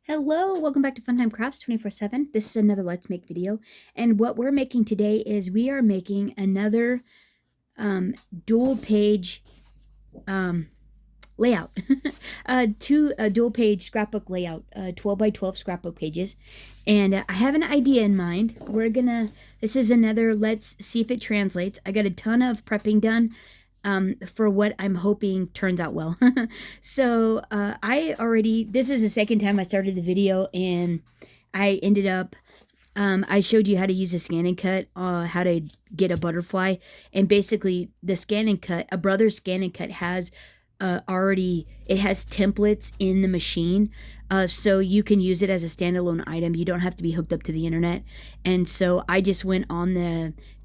Hello, welcome back to Funtime Crafts 24/7. This is another Let's Make video. And what we're making today is we are making another dual page layout. Two dual page scrapbook layout, 12 by 12 scrapbook pages. And I have an idea in mind. This is another, let's see if it translates. I got a ton of prepping done. For what I'm hoping turns out well. So this is the second time I started the video, and I ended up, I showed you how to use a scan and cut, how to get a butterfly, and basically the scan and cut, a Brother Scan and Cut has it has templates in the machine, so you can use it as a standalone item. You don't have to be hooked up to the internet. And so I just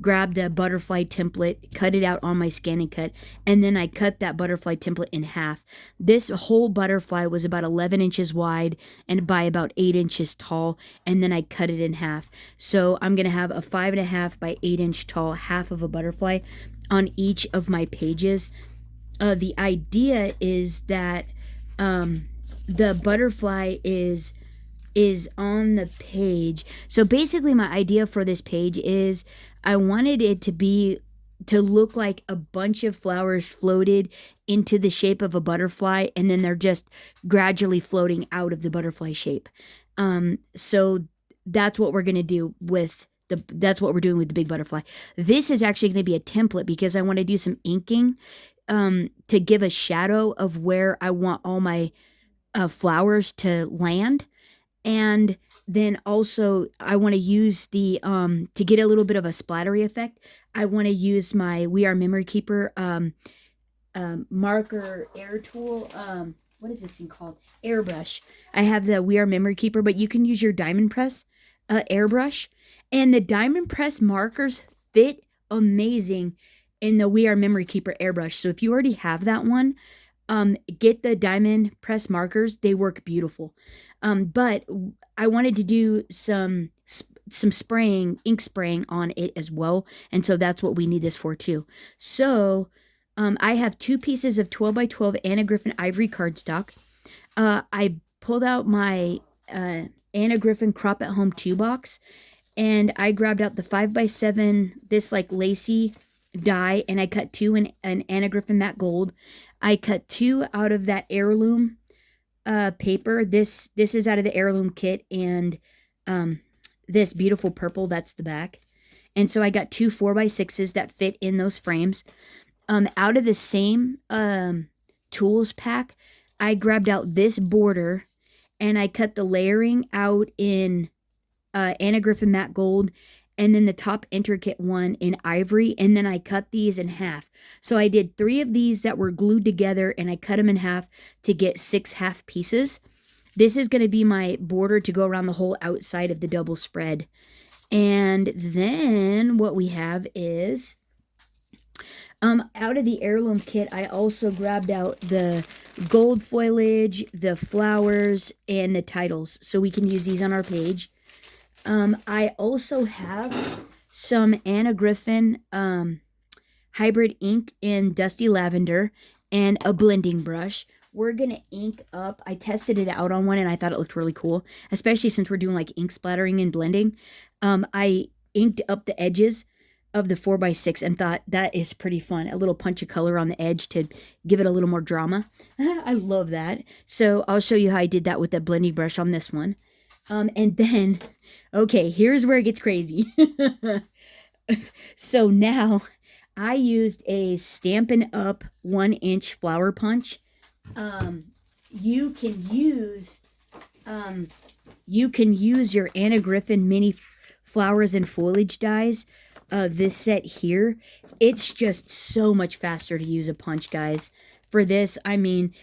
grabbed a butterfly template, cut it out on my scan and cut, and then I cut that butterfly template in half. This whole butterfly was about 11 inches wide and by about 8 inches tall, and then I cut it in half. So I'm gonna have a 5.5 by 8 inch tall half of a butterfly on each of my pages. The idea is that the butterfly is on the page. So basically my idea for this page is I wanted it to look like a bunch of flowers floated into the shape of a butterfly, and then they're just gradually floating out of the butterfly shape. So that's what we're going to do that's what we're doing with the big butterfly. This is actually going to be a template because I want to do some inking to give a shadow of where I want all my flowers to land. And then also I want to use to get a little bit of a splattery effect, I want to use my We Are Memory Keeper marker air tool. What is this thing called? Airbrush. I have the We Are Memory Keeper, but you can use your diamond press airbrush. And the diamond press markers fit amazing in the We Are Memory Keeper airbrush. So if you already have that one, get the diamond press markers. They work beautiful. But I wanted to do some ink spraying on it as well. And so that's what we need this for too. So I have 2 pieces of 12 by 12 Anna Griffin ivory cardstock. I pulled out my Anna Griffin Crop at Home 2 box, and I grabbed out the 5 by 7, this like lacy die, and I cut 2 in an Anna Griffin matte gold. I cut 2 out of that heirloom paper. This is out of the heirloom kit, and this beautiful purple, that's the back. And so I got 2 4x6s that fit in those frames. Out of the same tools pack, I grabbed out this border, and I cut the layering out in Anna Griffin matte gold, and then the top intricate one in ivory, and then I cut these in half. So I did 3 of these that were glued together, and I cut them in half to get 6 half pieces. This is going to be my border to go around the whole outside of the double spread. And then what we have is, out of the heirloom kit, I also grabbed out the gold foliage, the flowers, and the titles, so we can use these on our page. I also have some Anna Griffin hybrid ink in Dusty Lavender and a blending brush. We're going to ink up. I tested it out on one, and I thought it looked really cool, especially since we're doing like ink splattering and blending. I inked up the edges of the 4x6 and thought that is pretty fun. A little punch of color on the edge to give it a little more drama. I love that. So I'll show you how I did that with the blending brush on this one. And then, okay, here's where it gets crazy. So now I used a Stampin' Up! 1-inch flower punch. You can use your Anna Griffin mini flowers and foliage dies. This set here, it's just so much faster to use a punch, guys. For this, I mean,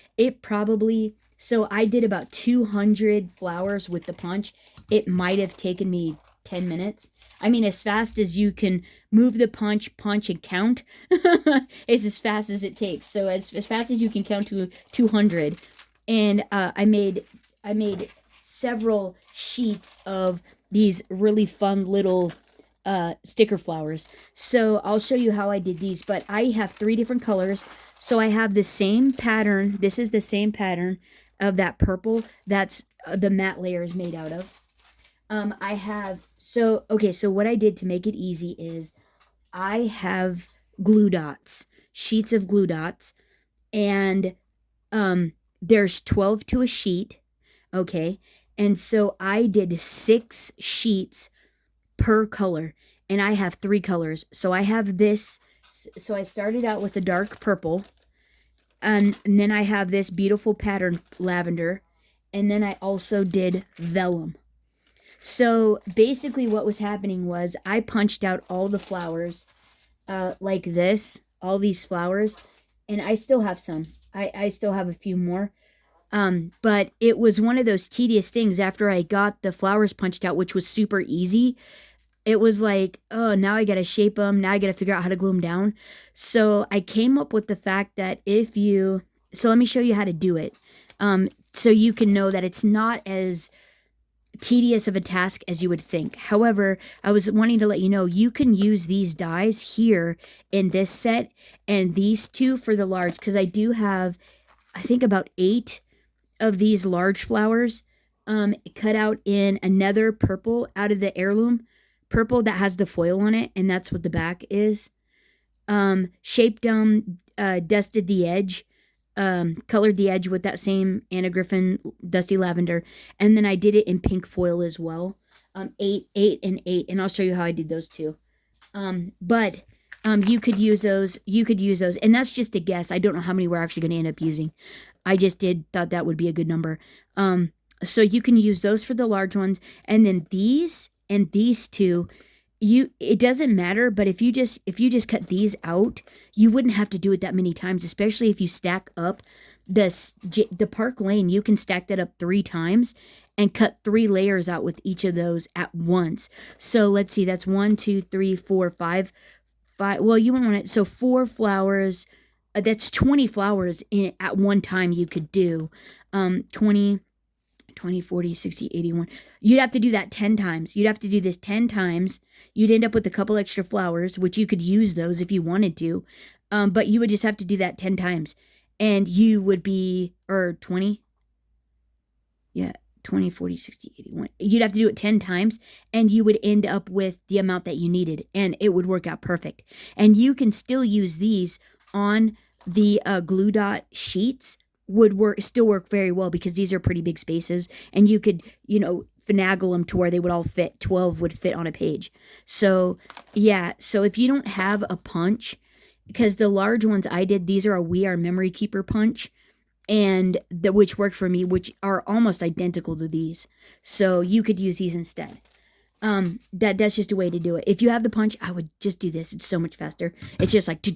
so I did about 200 flowers with the punch. It might have taken me 10 minutes. I mean, as fast as you can move the punch, and count is as fast as it takes. So as fast as you can count to 200. And I made several sheets of these really fun little sticker flowers. So I'll show you how I did these, but I have 3 different colors. So I have the same pattern. This is the same pattern of that purple. That's the matte layer is made out of. I have, so what I did to make it easy is I have glue dots, sheets of glue dots, and there's 12 to a sheet, okay? And so I did 6 sheets per color, and I have 3 colors. So I have this, so I started out with a dark purple, and then I have this beautiful pattern lavender, and then I also did vellum. So basically what was happening was I punched out all the flowers like this, all these flowers, and I still have some. I still have a few more. But it was one of those tedious things after I got the flowers punched out, which was super easy. It was like, oh, now I got to shape them. Now I got to figure out how to glue them down. So I came up with the fact that so let me show you how to do it. So you can know that it's not as tedious of a task as you would think. However, I was wanting to let you know you can use these dies here in this set and these 2 for the large, because I do have, I think, about 8 of these large flowers cut out in another purple out of the heirloom purple that has the foil on it, and that's what the back is. Shaped them, dusted the edge, colored the edge with that same Anna Griffin dusty lavender, and then I did it in pink foil as well. 8, 8, and 8, and I'll show you how I did those too. But you could use those. And that's just a guess. I don't know how many we're actually going to end up using. I just thought that would be a good number. So you can use those for the large ones, and then these and these 2, it doesn't matter, but if you just cut these out, you wouldn't have to do it that many times, especially if you stack up the Park Lane. You can stack that up 3 times and cut 3 layers out with each of those at once. So let's see, that's 1, 2, 3, 4, 5. Well, you wouldn't want it. So 4 flowers, that's 20 flowers at one time you could do. 20, 40, 60, 81. You'd have to do that 10 times. You'd have to do this 10 times. You'd end up with a couple extra flowers, which you could use those if you wanted to. But you would just have to do that 10 times. And you would be, or 20. Yeah, 20, 40, 60, 81. You'd have to do it 10 times, and you would end up with the amount that you needed, and it would work out perfect. And you can still use these on the glue dot sheets. Would still work very well, because these are pretty big spaces, and you could, finagle them to where they would all fit. 12 would fit on a page. So yeah, so if you don't have a punch, because the large ones I did, these are a We Are Memory Keeper punch, and which worked for me, which are almost identical to these. So you could use these instead. That's just a way to do it. If you have the punch, I would just do this. It's so much faster. It's just like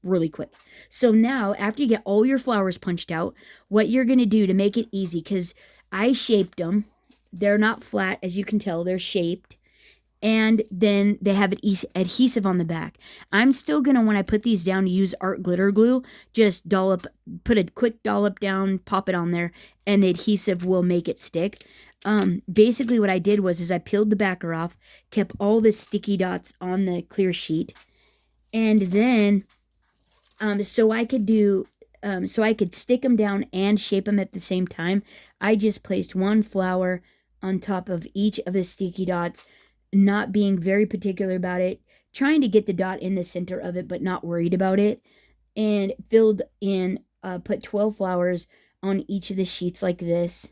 really quick. So now, after you get all your flowers punched out, what you're going to do to make it easy, because I shaped them. They're not flat, as you can tell. They're shaped. And then they have adhesive on the back. I'm still going to, when I put these down, use art glitter glue. Just put a quick dollop down, pop it on there, and the adhesive will make it stick. Basically what I did was I peeled the backer off, kept all the sticky dots on the clear sheet, and then so I could stick them down and shape them at the same time, I just placed 1 flower on top of each of the sticky dots, not being very particular about it, trying to get the dot in the center of it, but not worried about it, and filled in, put 12 flowers on each of the sheets like this.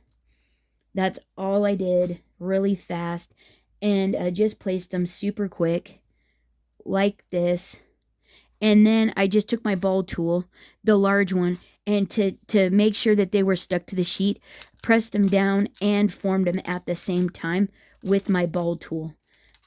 That's all I did, really fast, and just placed them super quick, like this. And then I just took my ball tool, the large one, and to make sure that they were stuck to the sheet, pressed them down and formed them at the same time with my ball tool.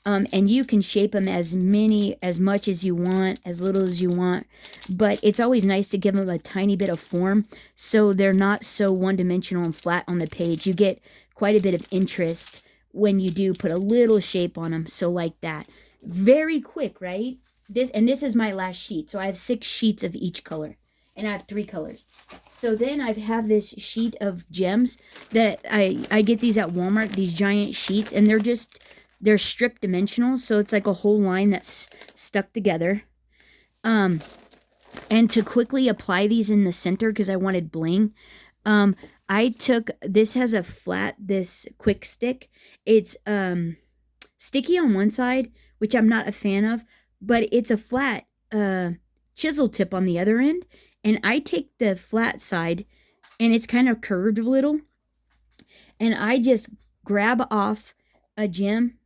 And you can shape them as much as you want, as little as you want, but it's always nice to give them a tiny bit of form so they're not so one-dimensional and flat on the page. You get quite a bit of interest when you do put a little shape on them, so like that. Very quick, right? This is my last sheet, so I have 6 sheets of each color, and I have 3 colors. So then I have this sheet of gems that I get these at Walmart, these giant sheets, and they're strip dimensional, so it's like a whole line that's stuck together. And to quickly apply these in the center, because I wanted bling, I took, this has a flat, this quick stick. It's sticky on one side, which I'm not a fan of, but it's a flat chisel tip on the other end. And I take the flat side, and it's kind of curved a little, and I just grab off a gem,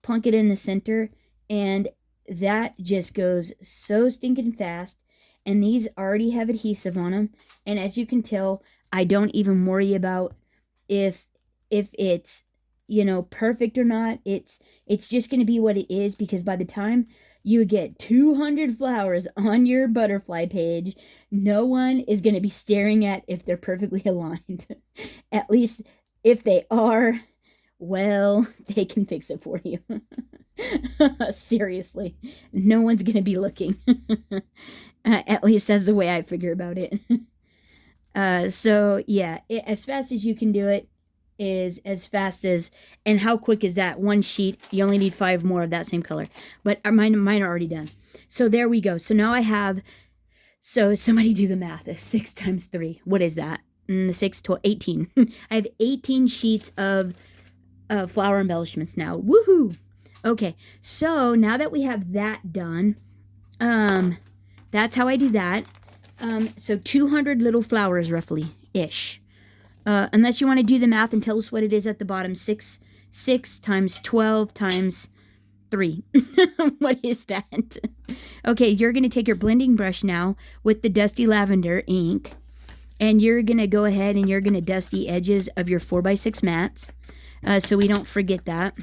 plunk it in the center, and that just goes so stinking fast. And these already have adhesive on them, and as you can tell, I don't even worry about if it's, you know, perfect or not. It's just going to be what it is, because by the time you get 200 flowers on your butterfly page, no one is going to be staring at if they're perfectly aligned. At least if they are, well, they can fix it for you. Seriously, no one's going to be looking. At least that's the way I figure about it. So yeah, as fast as you can do it is as fast as, and how quick is that? One sheet, you only need 5 more of that same color. But mine are already done. So there we go. So now I have, so somebody do the math. 6 times 3. What is that? 6 to 18. I have 18 sheets of flower embellishments now. Woohoo! Okay, so now that we have that done, that's how I do that. So 200 little flowers roughly-ish. Unless you want to do the math and tell us what it is at the bottom. 6 times 12 times 3. What is that? Okay, you're going to take your blending brush now with the dusty lavender ink, and you're going to go ahead and you're going to dust the edges of your 4x6 mats, so we don't forget that.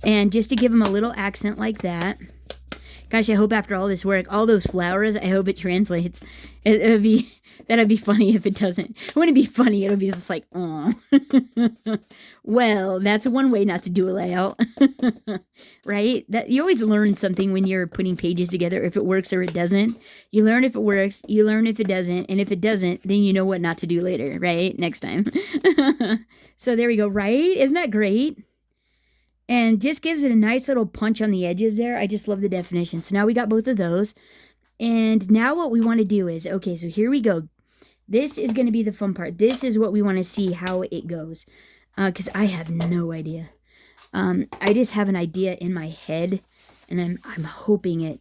And just to give them a little accent like that. Gosh, I hope after all this work, all those flowers, I hope it translates. That'd be funny if it doesn't. It wouldn't be funny. It'll be just like, oh. Well, that's one way not to do a layout. Right? That you always learn something when you're putting pages together, if it works or it doesn't. You learn if it works, you learn if it doesn't, and if it doesn't, then you know what not to do later, right? Next time. So there we go, right? Isn't that great? And just gives it a nice little punch on the edges there. I just love the definition. So now we got both of those. And now what we want to do is, okay, so here we go. This is going to be the fun part. This is what we want to see how it goes. Because I have no idea. I just have an idea in my head. And I'm hoping it.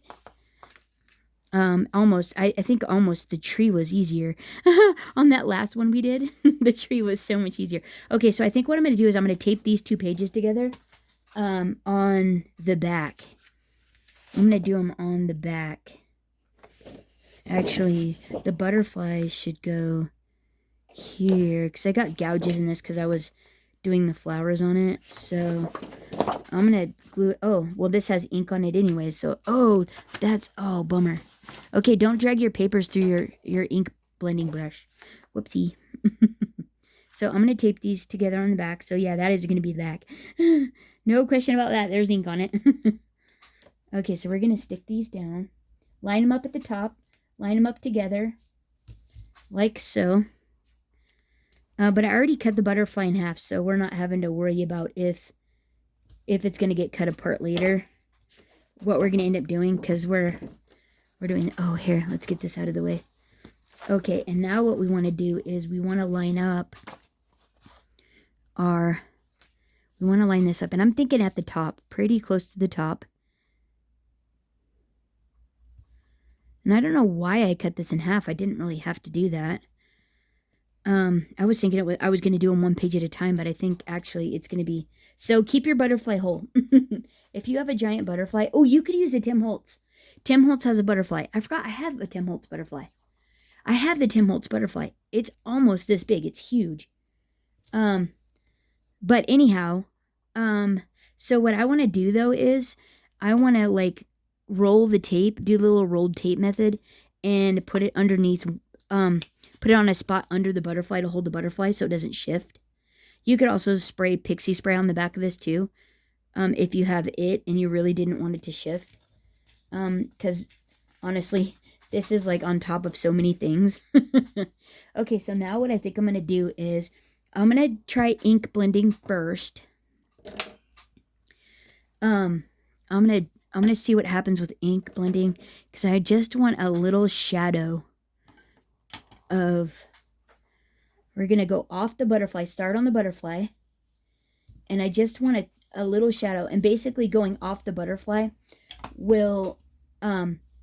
I think almost the tree was easier. On that last one we did. The tree was so much easier. Okay, so I think what I'm going to do is I'm going to tape these 2 pages together. On the back. I'm going to do them on the back. Actually, the butterflies should go here, because I got gouges in this because I was doing the flowers on it. So I'm going to glue it. Oh, well, this has ink on it anyway. So, oh, bummer. Okay, don't drag your papers through your ink blending brush. Whoopsie. So I'm going to tape these together on the back. So yeah, that is going to be the back. No question about that. There's ink on it. Okay, so we're going to stick these down. Line them up at the top. Line them up together. Like so. But I already cut the butterfly in half, so we're not having to worry about if it's going to get cut apart later. What we're going to end up doing, because we're doing... Oh, here, let's get this out of the way. Okay, and now what we want to do is we want to line up our... We want to line this up, and I'm thinking at the top, pretty close to the top. And I don't know why I cut this in half. I didn't really have to do that. I was thinking I was going to do them 1 page at a time, but I think actually it's going to be... So keep your butterfly whole. If you have a giant butterfly... Oh, you could use a Tim Holtz. Tim Holtz has a butterfly. I forgot I have a Tim Holtz butterfly. I have the Tim Holtz butterfly. It's almost this big. It's huge. But anyhow, so what I want to do though is I want to like roll the tape, do the little rolled tape method, and put it underneath, put it on a spot under the butterfly to hold the butterfly so it doesn't shift. You could also spray pixie spray on the back of this too, if you have it and you really didn't want it to shift. Because honestly, this is like on top of so many things. Okay, so now what I think I'm going to do is I'm going to try ink blending first. I'm going to see what happens with ink blending, because I just want a little shadow of We're going to go off the butterfly, start on the butterfly. And I just want a little shadow. And basically going off the butterfly will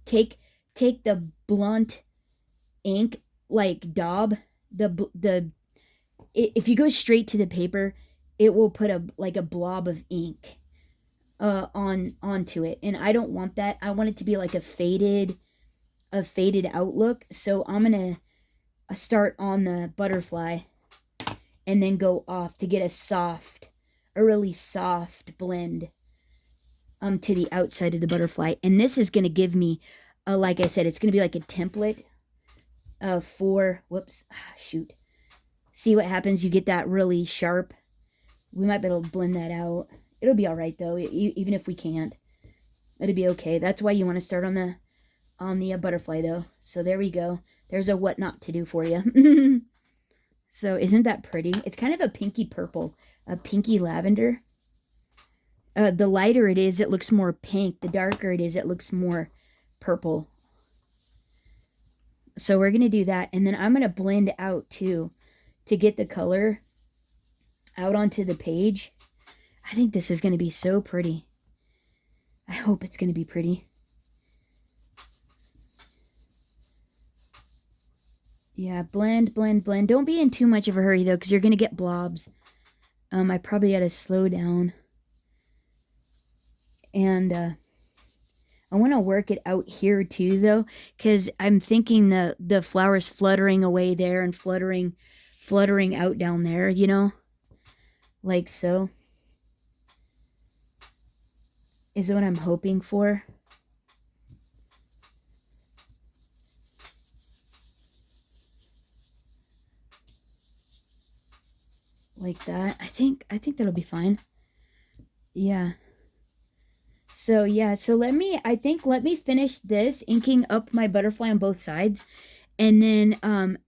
take the blunt ink, like daub, if you go straight to the paper, it will put a blob of ink onto it. And I don't want that. I want it to be like a faded outlook. So I'm going to start on the butterfly and then go off to get a really soft blend to the outside of the butterfly. And this is going to give me, like I said, it's going to be like a template for, shoot. See what happens? You get that really sharp. We might be able to blend that out. It'll be all right though, even if we can't. It'll be okay. That's why you want to start on the butterfly though. So there we go. There's a what not to do for you. So isn't that pretty? It's kind of a pinky purple, a pinky lavender. The lighter it is, it looks more pink. The darker it is, it looks more purple. So we're going to do that. And then I'm going to blend out too to get the color out onto the page. I think this is going to be so pretty. I hope it's going to be pretty. Yeah, blend, blend, blend. Don't be in too much of a hurry though, because you're going to get blobs. I probably got to slow down. And I want to work it out here too though, because I'm thinking the flowers fluttering away there and fluttering out down there, you know, like so. Is what I'm hoping for. Like that. I think that'll be fine. Yeah. So yeah, so let me finish this, inking up my butterfly on both sides. And then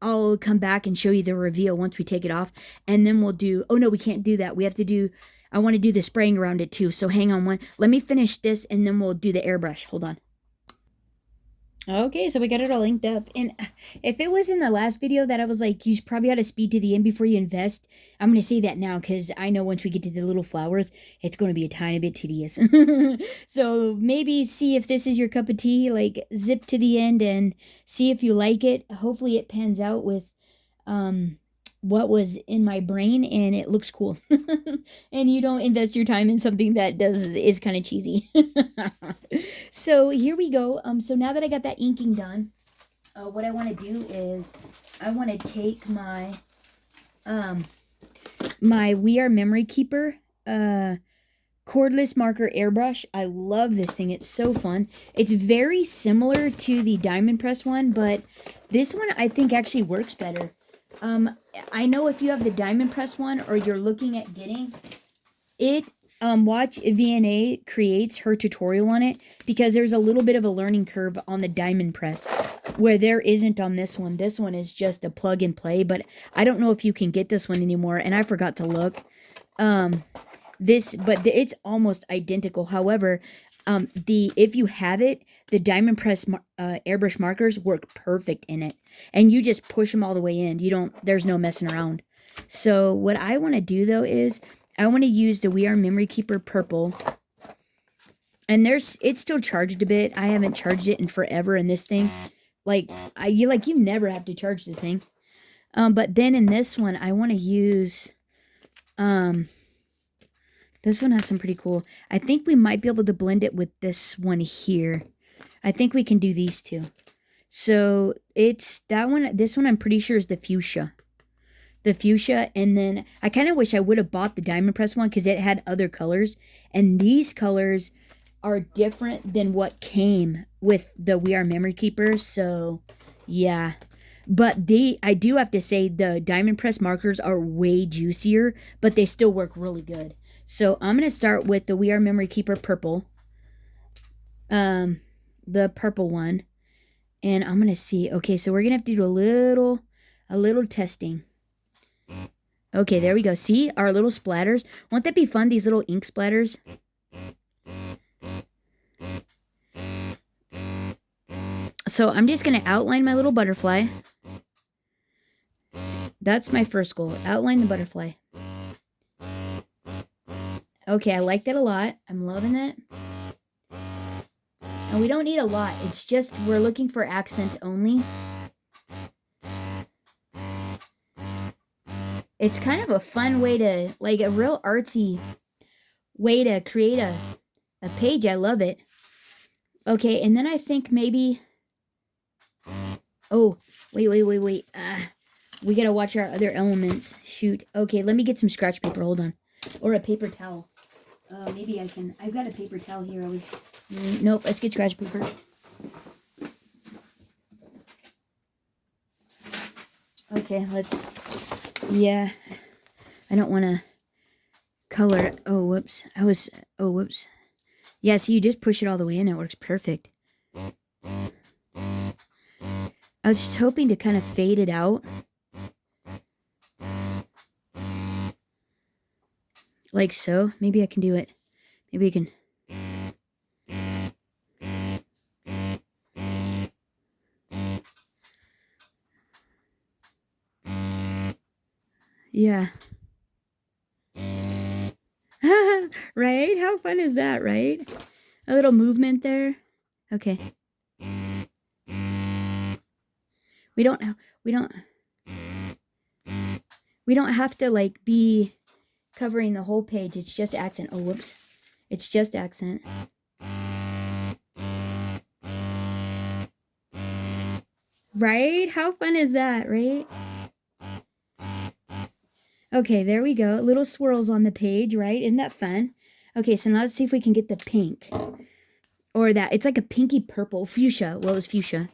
I'll come back and show you the reveal once we take it off. And then we'll do, oh no, we can't do that. We have to do, I want to do the spraying around it too. So hang on let me finish this and then we'll do the airbrush. Hold on. Okay, so we got it all inked up. And if it was in the last video that I was like, you probably ought to speed to the end before you invest, I'm going to say that now because I know once we get to the little flowers, it's going to be a tiny bit tedious. So maybe see if this is your cup of tea, like zip to the end and see if you like it. Hopefully it pans out with what was in my brain and it looks cool. And you don't invest your time in something that is kind of cheesy. So here we go. So now that I got that inking done, what I want to do is I want to take my my We Are Memory Keeper cordless marker airbrush. I love this thing. It's so fun. It's very similar to the diamond press one, but this one I think actually works better. I know if you have the diamond press one or you're looking at getting it, watch VNA creates her tutorial on it because there's a little bit of a learning curve on the diamond press where there isn't on this one. This one is just a plug and play, but I don't know if you can get this one anymore and I forgot to look. But it's almost identical. However, if you have it, the diamond press airbrush markers work perfect in it, and you just push them all the way in. There's no messing around. So what I want to do though is I want to use the We Are Memory Keeper purple, and it's still charged a bit. I haven't charged it in forever, and this thing, you never have to charge the thing. But then in this one, I want to use this one has some pretty cool. I think we might be able to blend it with this one here. I think we can do these two. So it's that one. This one I'm pretty sure is the fuchsia. The fuchsia. And then I kind of wish I would have bought the diamond press one because it had other colors. And these colors are different than what came with the We Are Memory Keeper. So yeah. But I do have to say the diamond press markers are way juicier, but they still work really good. So I'm going to start with the We Are Memory Keeper purple. The purple one. And I'm going to see. Okay, so we're going to have to do a little testing. Okay, there we go. See our little splatters? Won't that be fun, these little ink splatters? So I'm just going to outline my little butterfly. That's my first goal. Outline the butterfly. Okay, I like that a lot. I'm loving it. And we don't need a lot. It's just we're looking for accent only. It's kind of a fun way to, like a real artsy way to create a page. I love it. Okay, and then I think maybe... Oh, wait. We gotta watch our other elements. Shoot. Okay, let me get some scratch paper. Hold on. Or a paper towel. Maybe I can... I've got a paper towel here. Nope, let's get scratch paper. Okay, let's... Yeah. I don't want to color... Oh, whoops. Oh, whoops. Yeah, see, you just push it all the way in. It works perfect. I was just hoping to kind of fade it out. Like so. Maybe I can do it. Maybe you can... Yeah. Right? How fun is that, right? A little movement there. Okay. We don't have to like be covering the whole page. It's just accent. Oh, whoops. It's just accent. Right? How fun is that, right? Okay, there we go. Little swirls on the page, right? Isn't that fun? Okay, so now let's see if we can get the pink. Or that. It's like a pinky purple. Fuchsia. Well, it was fuchsia.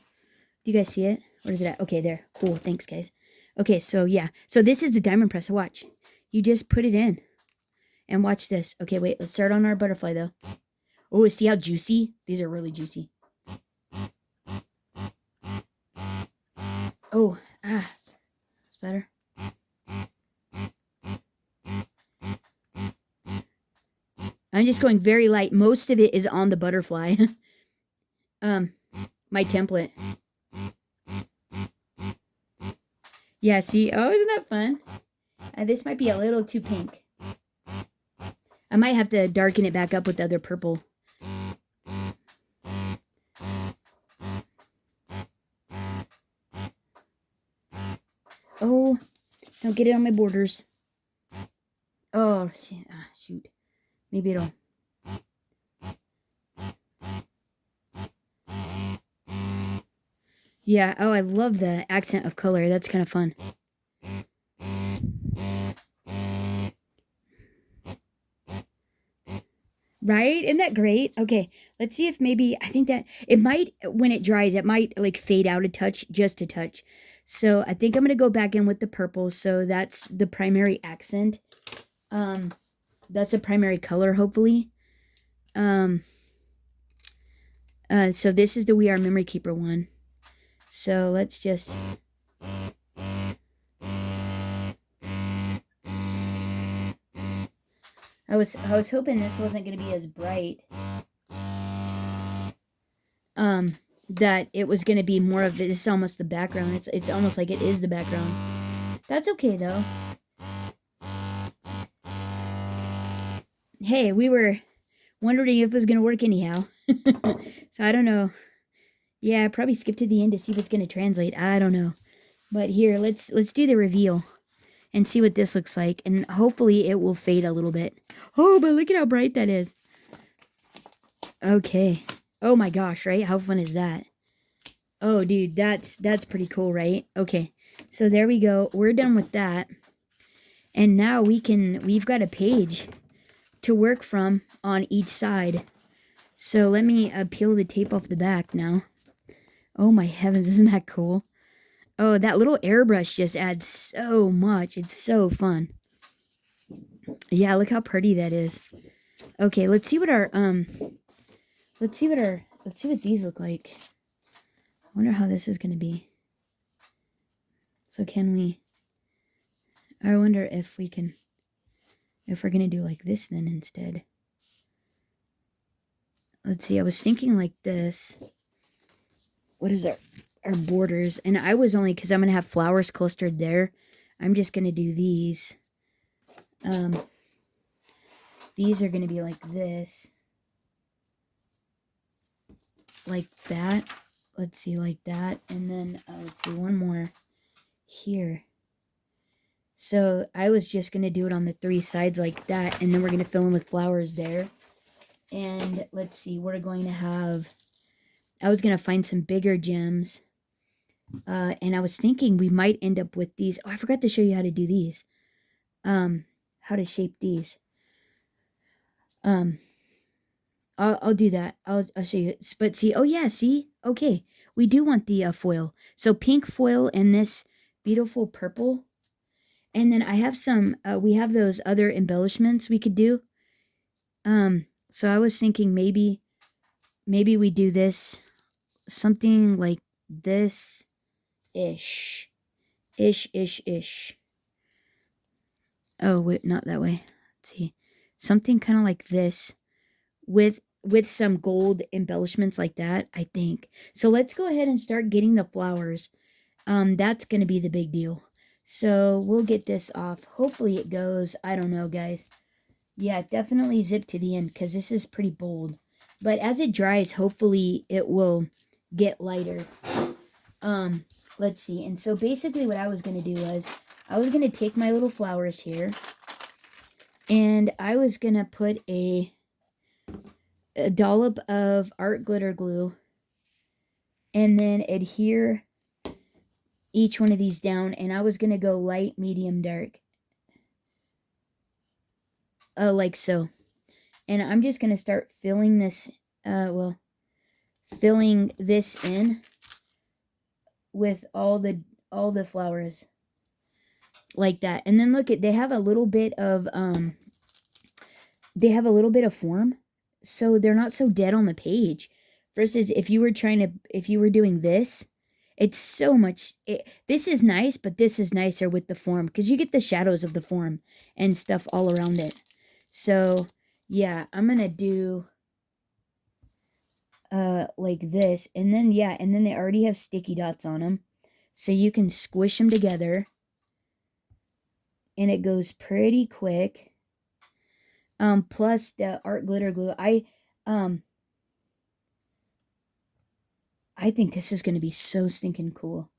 Do you guys see it? Where is it at? Okay, there. Cool. Thanks, guys. Okay, so yeah. So this is the diamond press. Watch. You just put it in. And watch this. Okay, wait. Let's start on our butterfly, though. Oh, see how juicy? These are really juicy. Oh, that's better. I'm just going very light. Most of it is on the butterfly. My template. Yeah, see? Oh, isn't that fun? This might be a little too pink. I might have to darken it back up with the other purple. Oh, don't get it on my borders. Oh, shoot. Maybe it'll... Yeah, oh, I love the accent of color. That's kind of fun. Right? Isn't that great? Okay, let's see if maybe... I think that it might, when it dries, it might like fade out a touch, just a touch. So I think I'm going to go back in with the purple. So that's the primary accent. That's the primary color, hopefully. So this is the We Are Memory Keeper one. So let's just... I was hoping this wasn't going to be as bright. That it was going to be more of this is almost the background. It's almost like it is the background. That's okay though. Hey, we were wondering if it was going to work anyhow. So I don't know. Yeah, I probably skipped to the end to see if it's going to translate. I don't know. But here, let's do the reveal and see what this looks like. And hopefully it will fade a little bit. Oh, but look at how bright that is. Okay. Oh my gosh, right? How fun is that? Oh, dude, that's pretty cool, right? Okay. So there we go. We're done with that. And now we've got a page to work from on each side. So let me peel the tape off the back now. Oh my heavens, isn't that cool? Oh, that little airbrush just adds so much. It's so fun. Yeah, look how pretty that is. Okay, let's see what these look like. I wonder how this is going to be. So I wonder if we're going to do like this then instead. Let's see, I was thinking like this. What is our borders? And I was only, because I'm going to have flowers clustered there. I'm just going to do these. These are going to be like this. Like that. Let's see, like that. And then, let's see, one more here. So I was just going to do it on the 3 sides like that. And then we're going to fill in with flowers there. And let's see, we're going to have, I was going to find some bigger gems. And I was thinking we might end up with these. Oh, I forgot to show you how to do these. How to shape these. I'll do that. I'll show you. But see, oh yeah, see? Okay. We do want the foil. So pink foil and this beautiful purple. And then I have some, we have those other embellishments we could do. So I was thinking maybe we do this, something like this ish. Ish. Oh, wait, not that way. Let's see. Something kind of like this with some gold embellishments like that, I think. So let's go ahead and start getting the flowers. That's going to be the big deal. So we'll get this off. Hopefully it goes. I don't know, guys. Yeah, definitely zip to the end because this is pretty bold. But as it dries, hopefully it will get lighter. Let's see. And so basically what I was going to do was I was going to take my little flowers here and I was going to put a dollop of art glitter glue and then adhere each one of these down, and I was going to go light, medium, dark. Like so. And I'm just going to start filling this, filling this in with all the flowers. Like that. And then look at, they have a little bit of, form. So they're not so dead on the page. Versus if you were doing this, it's so much, this is nice, but this is nicer with the form. Because you get the shadows of the form and stuff all around it. So, yeah, I'm going to do like this. And then, yeah, and then they already have sticky dots on them. So you can squish them together. And it goes pretty quick. Plus the art glitter glue. I think this is going to be so stinking cool.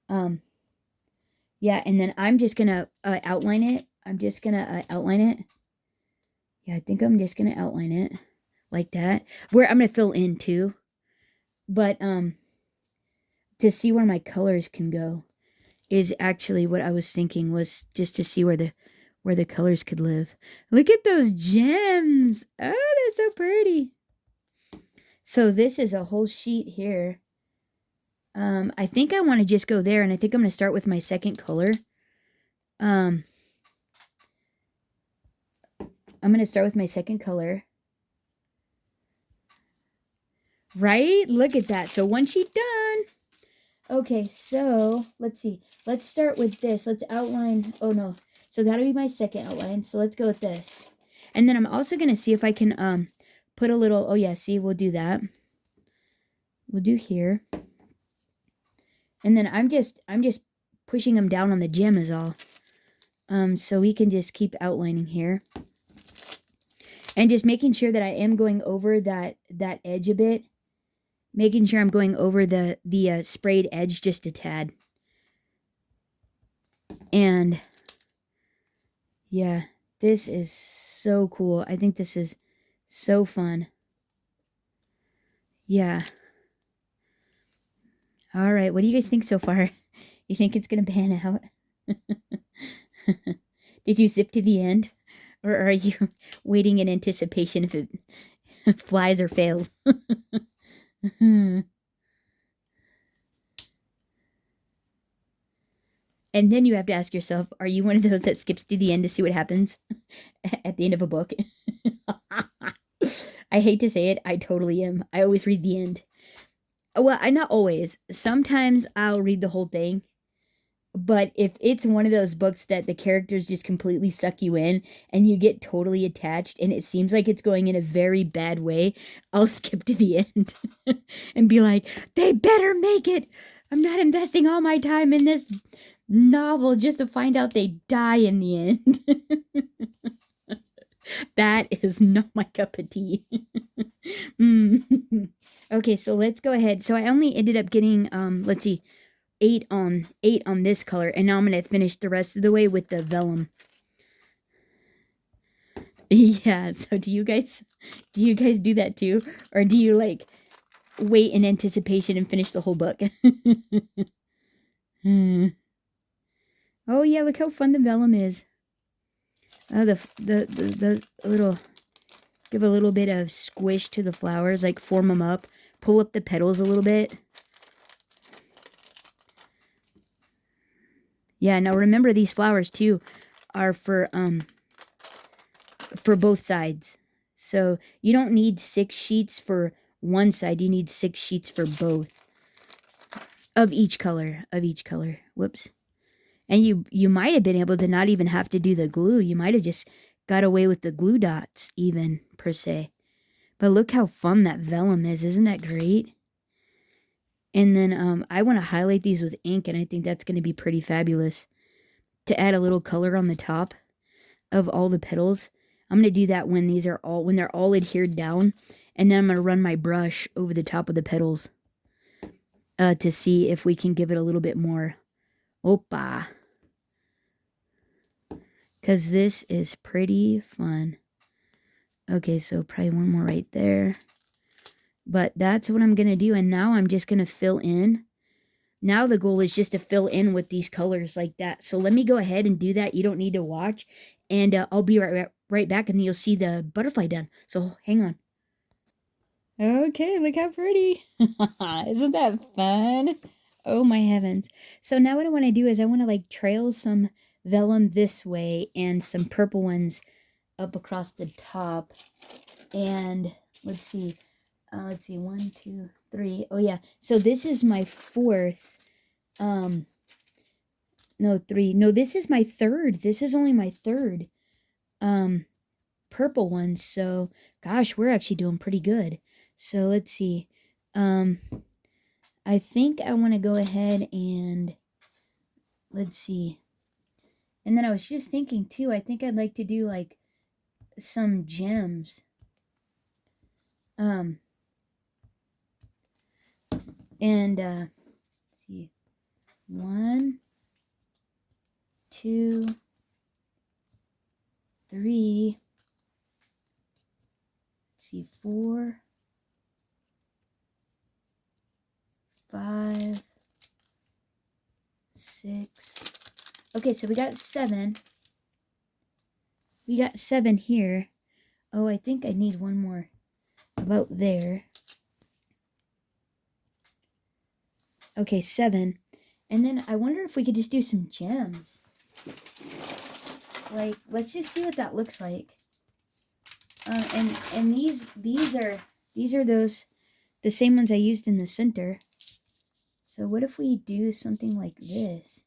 Yeah, and then I'm just going to outline it. I'm just going to outline it. Yeah, I think I'm just going to outline it like that. Where I'm going to fill in too. But to see where my colors can go is actually what I was thinking, was just to see where the colors could live. Look at those gems. Oh, they're so pretty. So this is a whole sheet here. I think I want to just go there, and I think I'm going to start with my second color. I'm going to start with my second color. Right? Look at that. So one sheet done. Okay, so let's see. Let's start with this. Let's outline. Oh, no. So that'll be my second outline. So let's go with this. And then I'm also going to see if I can put a little. Oh, yeah. See, we'll do that. We'll do here. And then I'm just pushing them down on the gem is all. So we can just keep outlining here. And just making sure that I am going over that edge a bit. Making sure I'm going over the sprayed edge just a tad. And yeah, this is so cool. I think this is so fun. Yeah. All right, what do you guys think so far? You think it's going to pan out? Did you zip to the end? Or are you waiting in anticipation if it flies or fails? And then you have to ask yourself, are you one of those that skips to the end to see what happens at the end of a book? I hate to say it, I totally am. I always read the end. Well, I not always. Sometimes I'll read the whole thing. But if it's one of those books that the characters just completely suck you in and you get totally attached and it seems like it's going in a very bad way, I'll skip to the end and be like, they better make it. I'm not investing all my time in this novel just to find out they die in the end. That is not my cup of tea. Okay, so let's go ahead. So I only ended up getting let's see, 8 on this color, and now I'm gonna finish the rest of the way with the vellum. Yeah, so do you guys do that too? Or do you like wait in anticipation and finish the whole book? Oh yeah, look how fun the vellum is. Oh, the little, give a little bit of squish to the flowers, like form them up, pull up the petals a little bit. Yeah, now remember these flowers too are for both sides. So you don't need 6 sheets for one side, you need 6 sheets for both. Of each color. Whoops. And you might have been able to not even have to do the glue. You might have just got away with the glue dots even, per se. But look how fun that vellum is. Isn't that great? And then I want to highlight these with ink, and I think that's going to be pretty fabulous. To add a little color on the top of all the petals. I'm going to do that when they're all adhered down. And then I'm going to run my brush over the top of the petals. To see if we can give it a little bit more oppa. Because this is pretty fun. Okay, so probably one more right there. But that's what I'm going to do. And now I'm just going to fill in. Now the goal is just to fill in with these colors like that. So let me go ahead and do that. You don't need to watch. And I'll be right back, and you'll see the butterfly done. So hang on. Okay, look how pretty. Isn't that fun? Oh my heavens. So now what I want to do is I want to like trail some vellum this way and some purple ones up across the top. And let's see. 1, 2, 3. Oh yeah. So this is my 4th. No, 3. No, this is my 3rd. This is only my 3rd purple one. So gosh, we're actually doing pretty good. So let's see. I think I want to go ahead and let's see. And then I was just thinking too, I think I'd like to do like some gems. And let's see. 1, 2, 3. Let's see, 4, 5, 6. Okay, so we got 7. We got 7 here. Oh, I think I need one more about there. Okay, 7. And then I wonder if we could just do some gems. Like, let's just see what that looks like. And these are those, the same ones I used in the center. So what if we do something like this?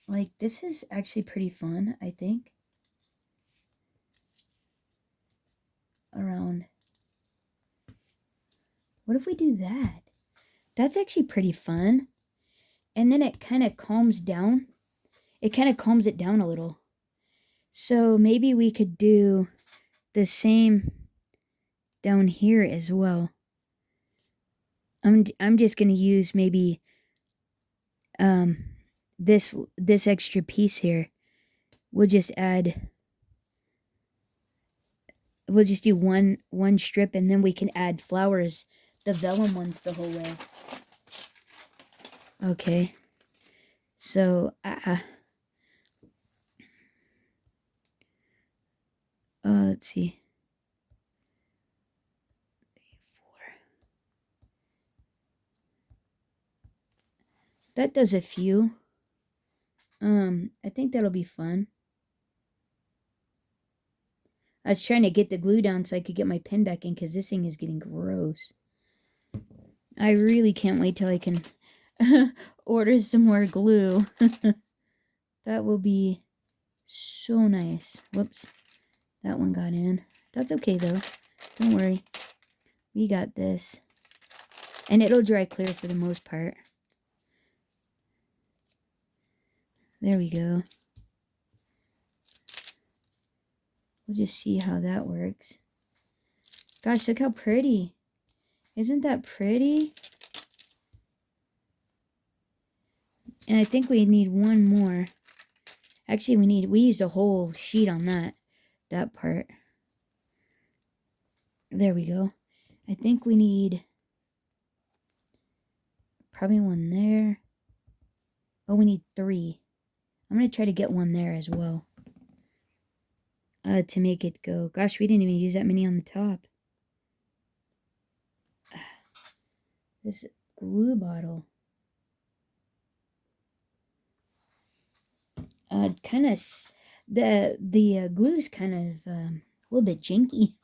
Like, this is actually pretty fun, I think. Around. What if we do that? That's actually pretty fun. And then it kind of calms down. It kind of calms it down a little. So maybe we could do the same down here as well. I'm just going to use maybe this extra piece here. We'll just do one strip, and then we can add flowers, the vellum ones, the whole way. Okay. So let's see. 3, 4. That does a few. I think that'll be fun. I was trying to get the glue down so I could get my pen back in, because this thing is getting gross. I really can't wait till I can order some more glue. That will be so nice. Whoops. That one got in. That's okay though. Don't worry. We got this. And it'll dry clear for the most part. There we go. We'll just see how that works. Gosh, look how pretty. Isn't that pretty? And I think we need one more. Actually, we used a whole sheet on that part. There we go. I think we need probably one there. Oh, we need 3. I'm going to try to get one there as well. To make it go. Gosh, we didn't even use that many on the top. This glue bottle. Kind of, the glue's kind of a little bit jinky.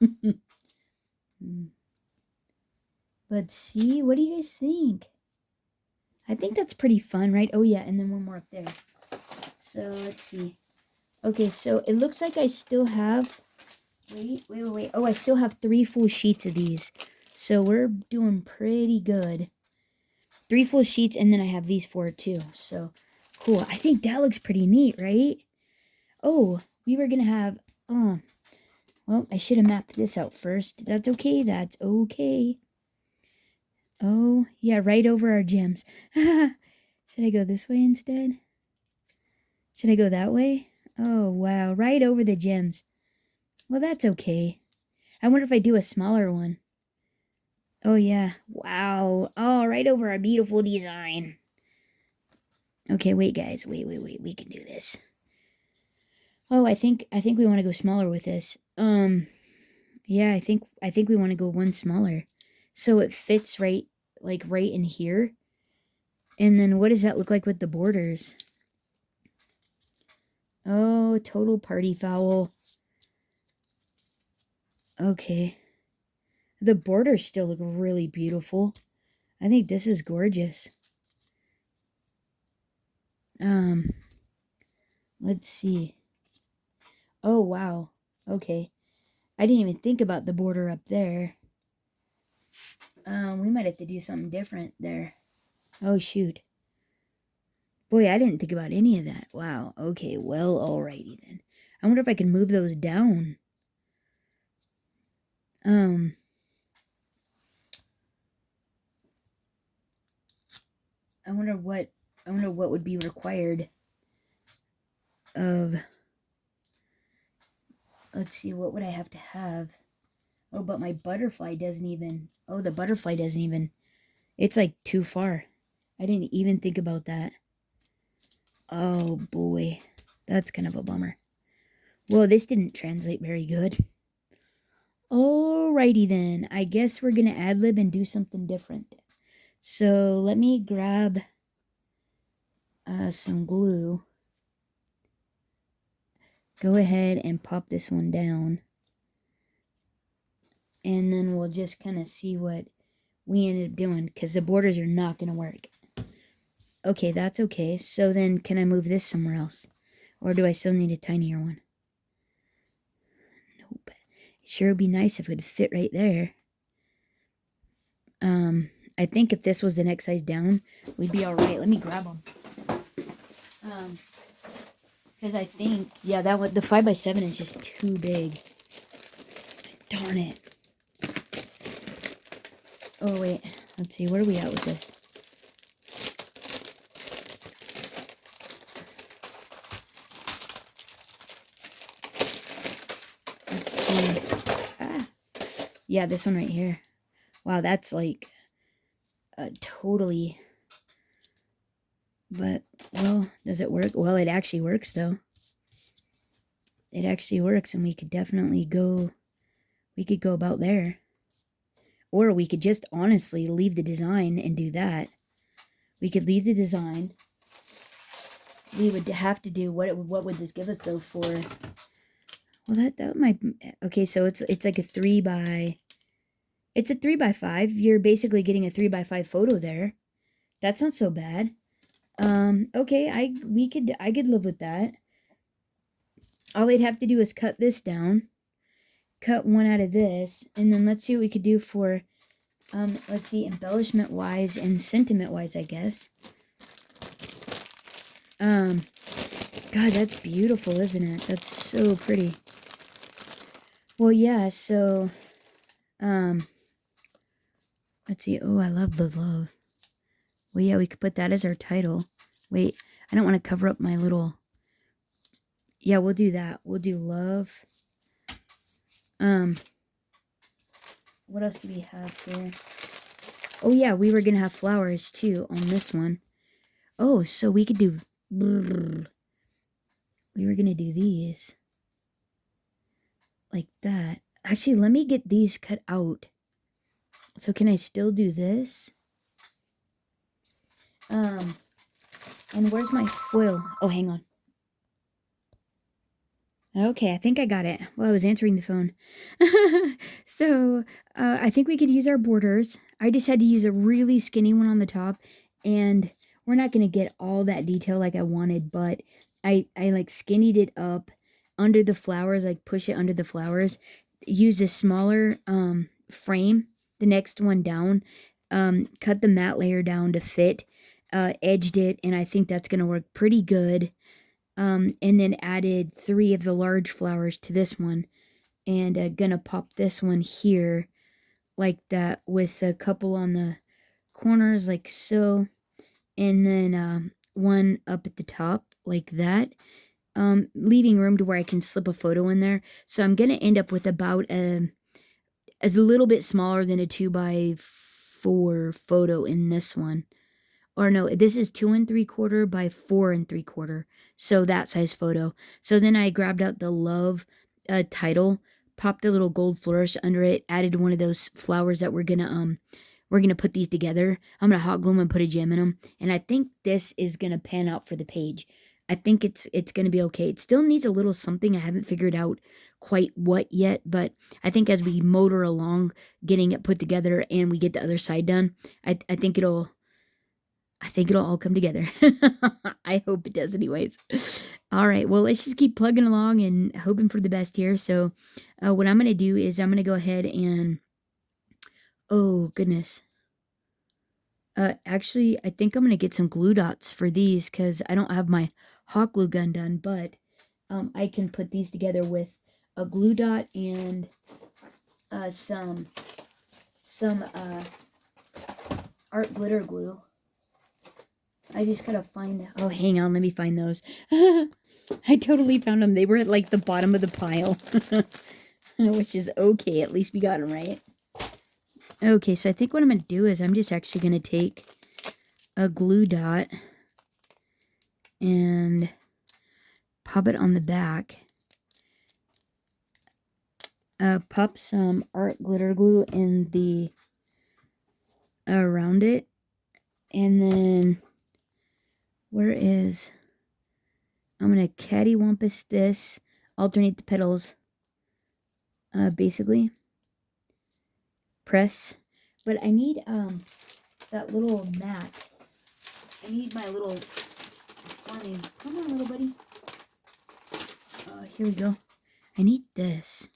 But see, what do you guys think? I think that's pretty fun, right? Oh yeah, and then one more up there. So let's see. Okay, so it looks like I still have, wait. Oh, I still have 3 full sheets of these. So we're doing pretty good. 3 full sheets, and then I have these 4 too. So cool. I think that looks pretty neat, right? Oh, we were gonna have, well, I should have mapped this out first. That's okay, that's okay. Oh, yeah, right over our gems. Should I go this way instead? Should I go that way? Oh, wow, right over the gems. Well, that's okay. I wonder if I do a smaller one. Oh, yeah. Wow. Oh, right over our beautiful design. Okay, wait, guys. Wait. We can do this. Oh, I think we want to go smaller with this. Yeah, I think we want to go one smaller. So it fits right in here. And then what does that look like with the borders? Oh, total party foul. Okay. The borders still look really beautiful. I think this is gorgeous. Let's see. Oh, wow. Okay. I didn't even think about the border up there. We might have to do something different there. Oh, shoot. Boy, I didn't think about any of that. Wow. Okay, well, alrighty then. I wonder if I can move those down. I wonder what would be required of, let's see, what would I have to have? Oh, but my butterfly doesn't even, the butterfly doesn't even, it's like too far. I didn't even think about that. Oh boy, that's kind of a bummer. Well, this didn't translate very good. Alrighty then, I guess we're gonna ad-lib and do something different. So let me grab some glue. Go ahead and pop this one down. And then we'll just kind of see what we ended up doing, because the borders are not going to work. Okay, that's okay. So then can I move this somewhere else? Or do I still need a tinier one? Nope. It sure would be nice if it would fit right there. I think if this was the next size down, we'd be all right. Let me grab them. Because I think, yeah, the 5x7 is just too big. Darn it. Oh, wait. Let's see. Where are we at with this? Let's see. Yeah, this one right here. Wow, that's like totally... But, well, does it work? Well, it actually works, though. It actually works, and we could definitely go... We could go about there. Or we could just honestly leave the design and do that. We could leave the design. We would have to do... What would this give us, though, for... Well, that might... Okay, so it's like a 3 by... It's a 3 by 5. You're basically getting a 3 by 5 photo there. That's not so bad. Okay, I could live with that. All they'd have to do is cut this down, cut one out of this, and then let's see what we could do for Let's see, embellishment wise and sentiment wise, I guess. God, that's beautiful, isn't it? That's so pretty. Well, yeah, so, let's see. Oh, I love the love. Well, yeah, we could put that as our title. Wait, I don't want to cover up my little... Yeah, we'll do that. We'll do love. What else do we have here? Oh, yeah, we were going to have flowers, too, on this one. Oh, so we could do... We were going to do these. Like that. Actually, let me get these cut out. So can I still do this? And where's my foil? Oh, hang on. Okay, I think I got it. Well, I was answering the phone. So, I think we could use our borders. I just had to use a really skinny one on the top. And we're not going to get all that detail like I wanted. But I like skinnied it up under the flowers. Like push it under the flowers. Use a smaller frame. The next one down. Cut the matte layer down to fit. Edged it. And I think that's going to work pretty good. And then added 3 of the large flowers to this one. And gonna pop this one here like that with a couple on the corners like so. And then one up at the top like that. Leaving room to where I can slip a photo in there. So I'm gonna end up with about a little bit smaller than a 2x4 photo in this one. Or no, this is 2 3/4 by 4 3/4. So that size photo. So then I grabbed out the love title, popped a little gold flourish under it, added one of those flowers that we're gonna put these together. I'm gonna hot glue them and put a gem in them. And I think this is gonna pan out for the page. I think it's gonna be okay. It still needs a little something. I haven't figured out quite what yet, but I think as we motor along getting it put together and we get the other side done, I think it'll all come together. I hope it does anyways. All right, well, let's just keep plugging along and hoping for the best here. So what I'm going to do is I'm going to go ahead and... Oh, goodness. Actually, I think I'm going to get some glue dots for these because I don't have my hot glue gun done, but I can put these together with a glue dot and some art glitter glue. I just gotta find... Oh, hang on. Let me find those. I totally found them. They were at, like, the bottom of the pile. Which is okay. At least we got them, right? Okay, so I think what I'm gonna do is I'm just actually gonna take a glue dot and pop it on the back. Pop some art glitter glue in the... around it. And then... Where is... I'm going to cattywampus this. Alternate the petals. Basically. Press. But I need that little mat. I need my little frame. Come on, little buddy. Here we go. I need this.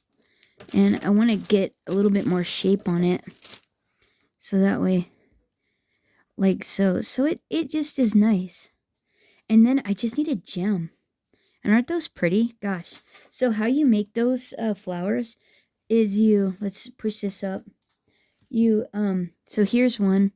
And I want to get a little bit more shape on it. So that way... Like so. So it just is nice. And then I just need a gem. And aren't those pretty? Gosh. So how you make those flowers is you... Let's push this up. You, so here's one.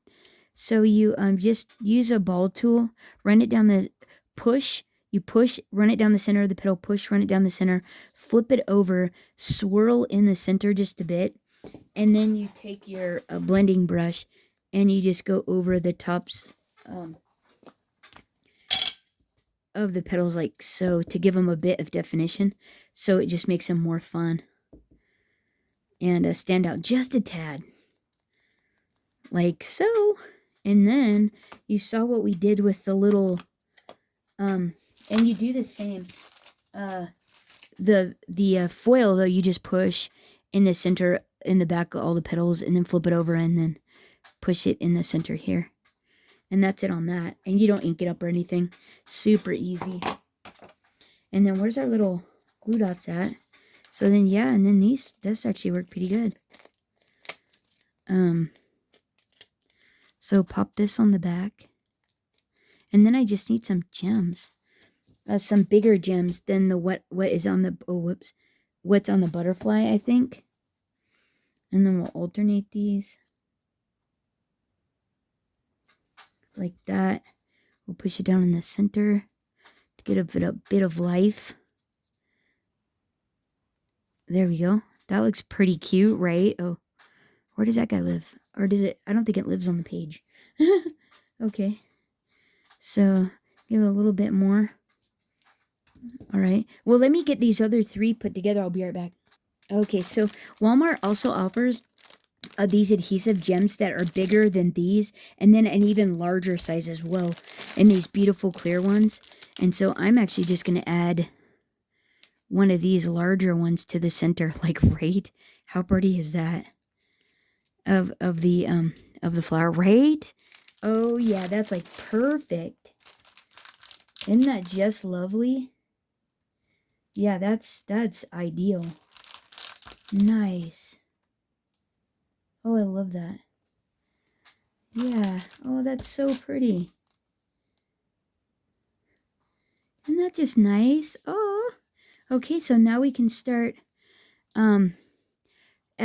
So you just use a ball tool. Run it down the... Push. You push. Run it down the center of the petal. Push. Run it down the center. Flip it over. Swirl in the center just a bit. And then you take your blending brush. And you just go over the tops... of the petals like so to give them a bit of definition, so it just makes them more fun and stand out just a tad like so. And then you saw what we did with the little and you do the same. The foil though, you just push in the center in the back of all the petals and then flip it over and then push it in the center here. And that's it on that. And you don't ink it up or anything. Super easy. And then where's our little glue dots at? So then, yeah, and then this actually worked pretty good. So pop this on the back. And then I just need some gems. Some bigger gems than the what is on the, oh, whoops. What's on the butterfly, I think. And then we'll alternate these. Like that. We'll push it down in the center to get a bit of life. There we go. That looks pretty cute, right? Oh, where does that guy live? Or does it? I don't think it lives on the page. Okay. So, give it a little bit more. All right. Well, let me get these other 3 put together. I'll be right back. Okay, so Walmart also offers these adhesive gems that are bigger than these, and then an even larger size as well, and these beautiful clear ones. And so I'm actually just going to add one of these larger ones to the center, like right. How pretty is that? Of the flower, right? Oh yeah, that's like perfect. Isn't that just lovely? Yeah, that's ideal. Nice. Oh, I love that. Yeah. Oh, that's so pretty. Isn't that just nice? Oh. Okay, so now we can start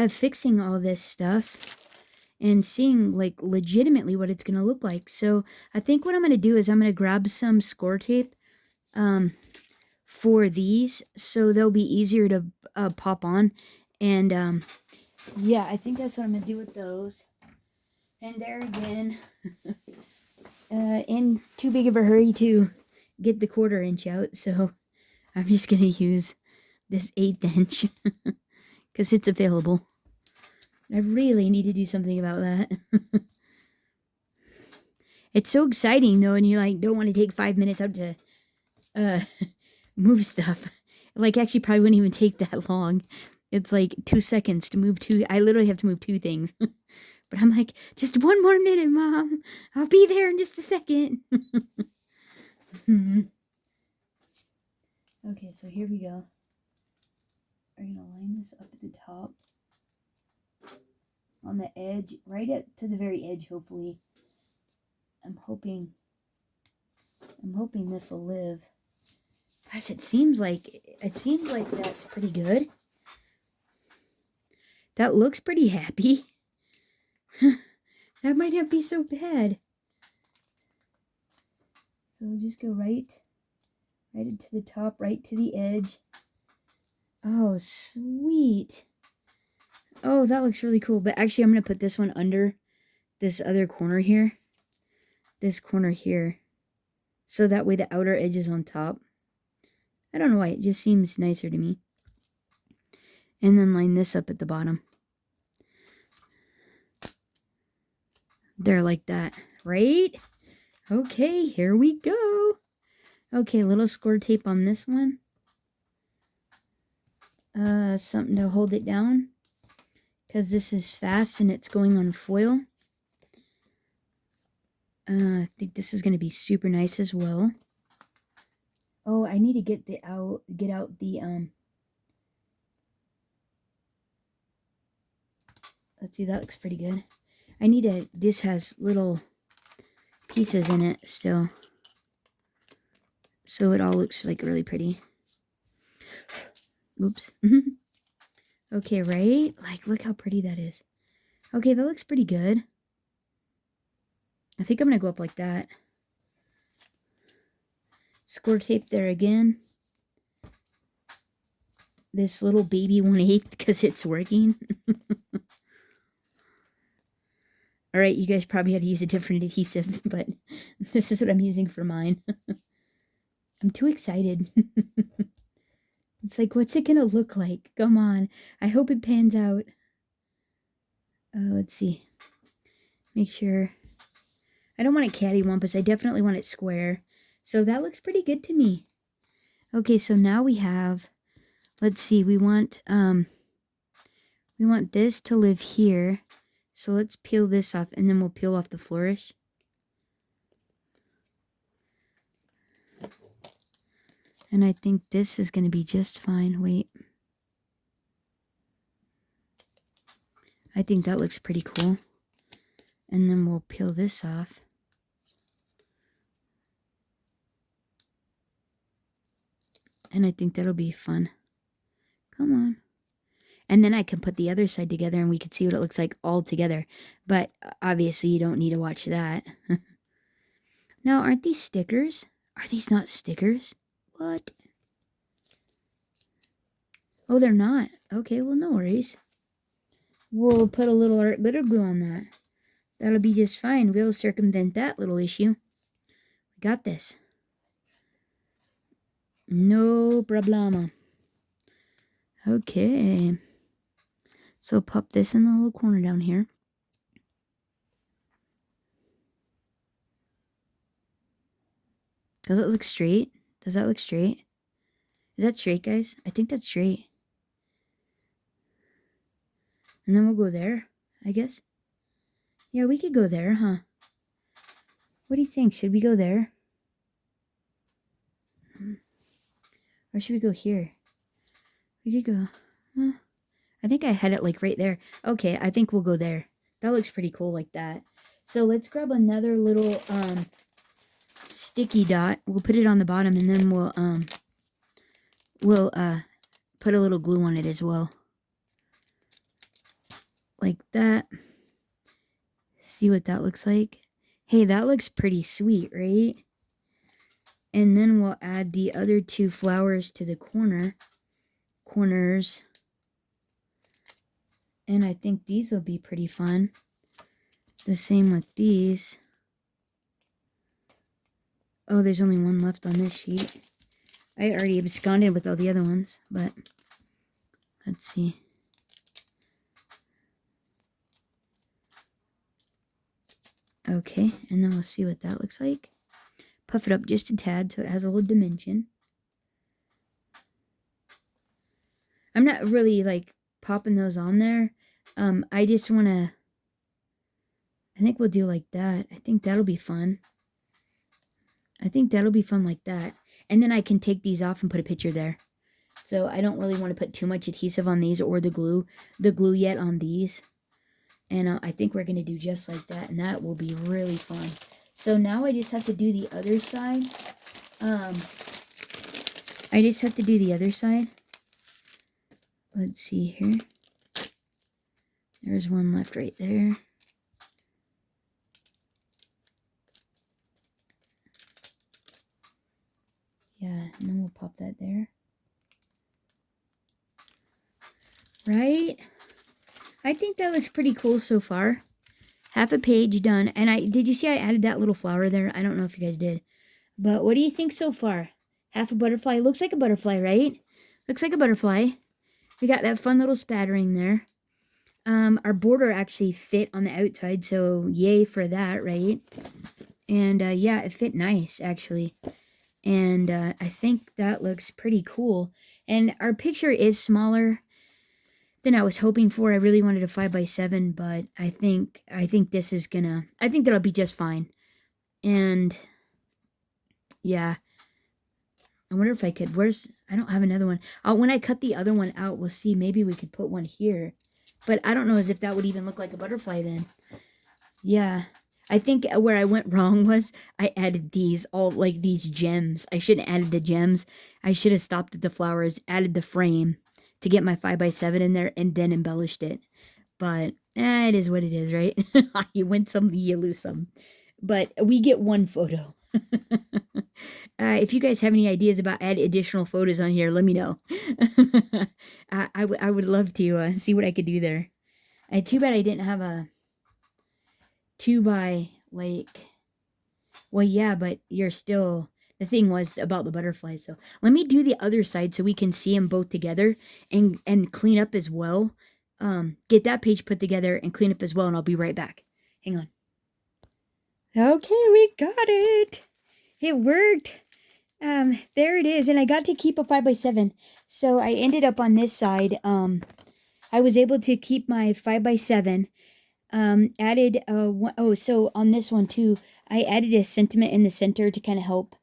fixing all this stuff and seeing like legitimately what it's going to look like. So I think what I'm going to do is I'm going to grab some score tape for these so they'll be easier to pop on. And yeah, I think that's what I'm going to do with those. And there again, in too big of a hurry to get the 1/4 inch out, so I'm just going to use this 1/8 inch because it's available. I really need to do something about that. It's so exciting though, and you like don't want to take 5 minutes out to move stuff. Like actually probably wouldn't even take that long. It's like 2 seconds to move 2. I literally have to move 2 things. But I'm like, just 1 more minute, Mom. I'll be there in just a second. Okay, so here we go. We're going to line this up at the top. On the edge, right to the very edge, hopefully. I'm hoping this will live. Gosh, it seems like that's pretty good. That looks pretty happy. That might not be so bad. So we'll just go right to the top, right to the edge. Oh, sweet. Oh, that looks really cool. But actually, I'm going to put this one under this other corner here. This corner here. So that way the outer edge is on top. I don't know why. It just seems nicer to me. And then line this up at the bottom. There, like that. Right? Okay, here we go. Okay, little score tape on this one. Something to hold it down. Because this is fast and it's going on foil. I think this is going to be super nice as well. Oh, I need to get out the let's see, that looks pretty good. This has little pieces in it still. So it all looks like really pretty. Oops. Okay, right? Like, look how pretty that is. Okay, that looks pretty good. I think I'm going to go up like that. Score tape there again. This little baby 1/8 because it's working. Alright, you guys probably had to use a different adhesive, but this is what I'm using for mine. I'm too excited. It's like, what's it going to look like? Come on. I hope it pans out. Let's see. Make sure. I don't want it cattywampus. I definitely want it square. So that looks pretty good to me. Okay, so now we have, let's see, we want this to live here. So let's peel this off, and then we'll peel off the flourish. And I think this is going to be just fine. Wait. I think that looks pretty cool. And then we'll peel this off. And I think that'll be fun. Come on. And then I can put the other side together and we can see what it looks like all together. But obviously you don't need to watch that. Now, aren't these stickers? Are these not stickers? What? Oh, they're not. Okay, well, no worries. We'll put a little art glitter glue on that. That'll be just fine. We'll circumvent that little issue. We got this. No problema. Okay. So pop this in the little corner down here. Does it look straight? Does that look straight? Is that straight, guys? I think that's straight. And then we'll go there, I guess. Yeah, we could go there, huh? What do you think? Should we go there? Or should we go here? We could go... I think I had it like right there. Okay, I think we'll go there. That looks pretty cool like that. So let's grab another little sticky dot. We'll put it on the bottom and then we'll put a little glue on it as well. Like that. See what that looks like? Hey, that looks pretty sweet, right? And then we'll add the other two flowers to the corners. And I think these will be pretty fun. The same with these. Oh, there's only one left on this sheet. I already absconded with all the other ones, but let's see. Okay, and then we'll see what that looks like. Puff it up just a tad so it has a little dimension. I'm not really like popping those on there. I just want to, I think we'll do like that. I think that'll be fun. I think that'll be fun like that. And then I can take these off and put a picture there. So I don't really want to put too much adhesive on these or the glue yet on these. And I think we're going to do just like that. And that will be really fun. So now I just have to do the other side. I just have to do the other side. Let's see here. There's one left right there. Yeah, and then we'll pop that there. Right? I think that looks pretty cool so far. Half a page done. And did you see I added that little flower there? I don't know if you guys did. But what do you think so far? Half a butterfly. Looks like a butterfly, right? Looks like a butterfly. We got that fun little spattering there. Our border actually fit on the outside, so yay for that, right? And yeah, it fit nice, actually. And I think that looks pretty cool. And our picture is smaller than I was hoping for. I really wanted a 5x7, but I think this is gonna, I think that'll be just fine. And yeah, I wonder if I could, I don't have another one. When I cut the other one out, we'll see, maybe we could put one here. But I don't know as if that would even look like a butterfly then. Yeah. I think where I went wrong was I added these, all like these gems. I shouldn't have added the gems. I should have stopped at the flowers, added the frame to get my 5x7 in there, and then embellished it. But it is what it is, right? You win some, you lose some. But we get one photo. If you guys have any ideas about add additional photos on here, let me know. I would love to see what I could do there. Too bad I didn't have a 2x, like, well, yeah, but you're still, the thing was about the butterflies. So let me do the other side so we can see them both together and clean up as well. Get that page put together and clean up as well, and I'll be right back. Hang on. Okay, we got it. It worked. There it is. And I got to keep a 5x7. So I ended up on this side. I was able to keep my 5x7. Added, so on this one too, I added a sentiment in the center to kind of help,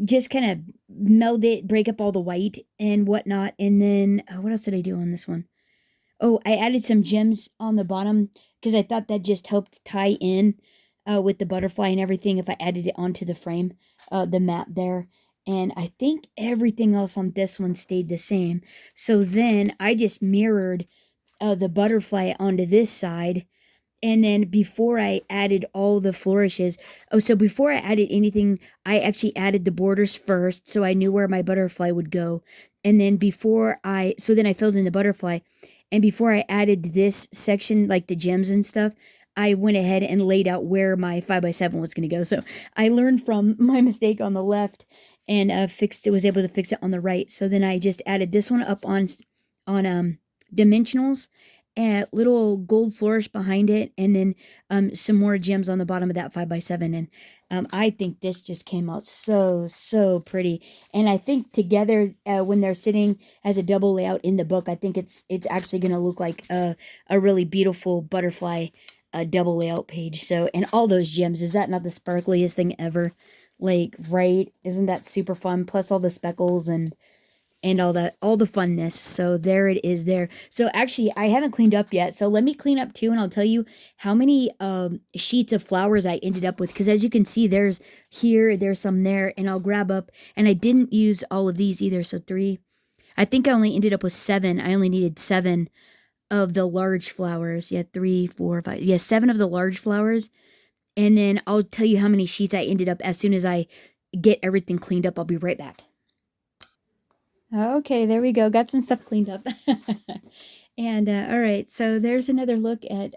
just kind of meld it, break up all the white and whatnot. And then, what else did I do on this one? Oh, I added some gems on the bottom, because I thought that just helped tie in with the butterfly and everything if I added it onto the frame, the mat there. And I think everything else on this one stayed the same. So then I just mirrored the butterfly onto this side. And then before I added all the flourishes, so before I added anything, I actually added the borders first, so I knew where my butterfly would go. And then so then I filled in the butterfly. And before I added this section, like the gems and stuff, I went ahead and laid out where my 5x7 was going to go. So I learned from my mistake on the left and was able to fix it on the right. So then I just added this one up on dimensionals, and little gold flourish behind it, and then some more gems on the bottom of that 5x7. And I think this just came out so pretty. And I think together, when they're sitting as a double layout in the book, I think it's actually going to look like a really beautiful butterfly double layout page. So, and all those gems, is that not the sparkliest thing ever? Like, right? Isn't that super fun? Plus all the speckles and all the funness. So there it is there. So actually I haven't cleaned up yet. So let me clean up too, and I'll tell you how many sheets of flowers I ended up with. Because as you can see, there's some there, and I'll grab up, and I didn't use all of these either. So 3, I think I only ended up with 7. I only needed 7 of the large flowers. Yeah, 3, 4, 5. Yeah, 7 of the large flowers. And then I'll tell you how many sheets I ended up as soon as I get everything cleaned up. I'll be right back. Okay, there we go. Got some stuff cleaned up. And all right, so there's another look at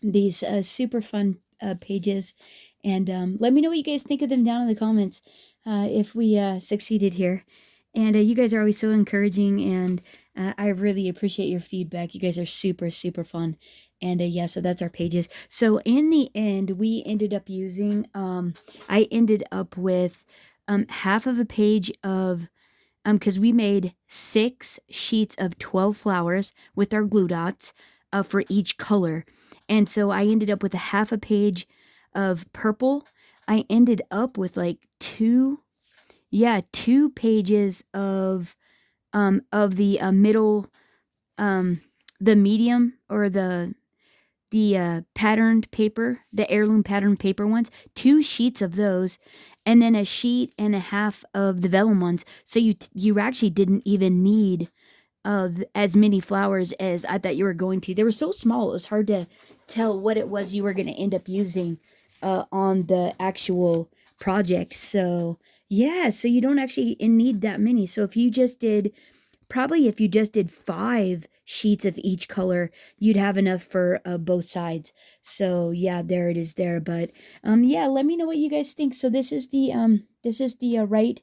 these super fun pages. And let me know what you guys think of them down in the comments if we succeeded here. And you guys are always so encouraging, and I really appreciate your feedback. You guys are super fun. And yeah, so that's our pages. So in the end, we ended up using, I ended up with half of a page of, because we made 6 sheets of 12 flowers with our glue dots for each color. And so I ended up with a half a page of purple. I ended up with like 2 pages of the middle, the medium, or the patterned paper, the heirloom patterned paper ones, 2 sheets of those, and then a sheet and a half of the vellum ones. So you actually didn't even need as many flowers as I thought you were going to. They were so small, it was hard to tell what it was you were going to end up using on the actual project. So yeah, so you don't actually need that many. So if you just did 5 sheets of each color, you'd have enough for both sides. So yeah, there it is there. But yeah, let me know what you guys think. So this is the right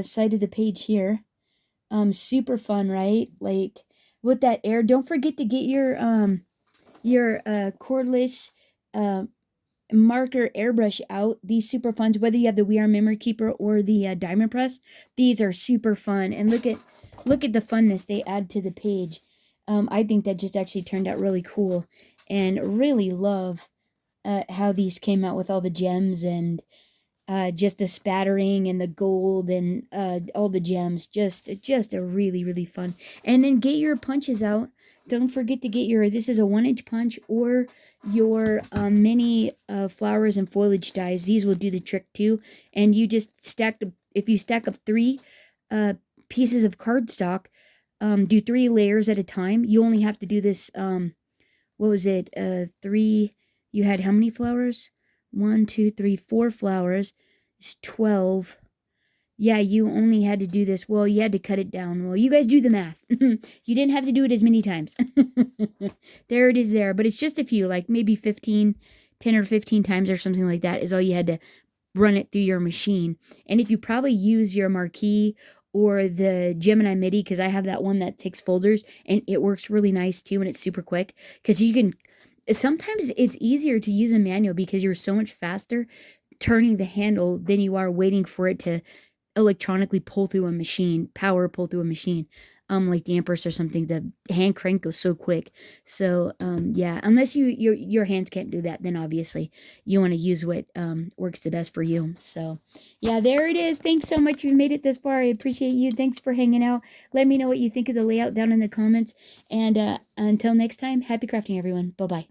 side of the page here. Super fun, right? Like with that air. Don't forget to get your cordless marker airbrush out. These super fun, whether you have the We Are Memory Keeper or the diamond press. These are super fun, and look at the funness they add to the page. I think that just actually turned out really cool, and really love how these came out with all the gems and just the spattering and the gold and all the gems. Just a really fun. And then get your punches out. Don't forget to get this is a 1-inch punch, or your mini flowers and foliage dies. These will do the trick too. And you just if you stack up 3 pieces of cardstock, do 3 layers at a time. You only have to do this, what was it, 3, you had how many flowers? 1, 2, 3, 4 flowers. It's 12. Yeah, you only had to do this. Well, you had to cut it down. Well, you guys do the math. You didn't have to do it as many times. There it is there. But it's just a few, like maybe 10 or 15 times or something like that is all you had to run it through your machine. And if you probably use your marquee or the Gemini MIDI, because I have that one that takes folders, and it works really nice too, and it's super quick, because you can, sometimes it's easier to use a manual because you're so much faster turning the handle than you are waiting for it to electronically pull through a machine, pull through a machine, like the Empress or something. The hand crank goes so quick. So yeah, unless your hands can't do that, then obviously you want to use what works the best for you. So yeah, there it is. Thanks so much. You made it this far. I appreciate you. Thanks for hanging out. Let me know what you think of the layout down in the comments. And until next time, happy crafting, everyone. Bye bye.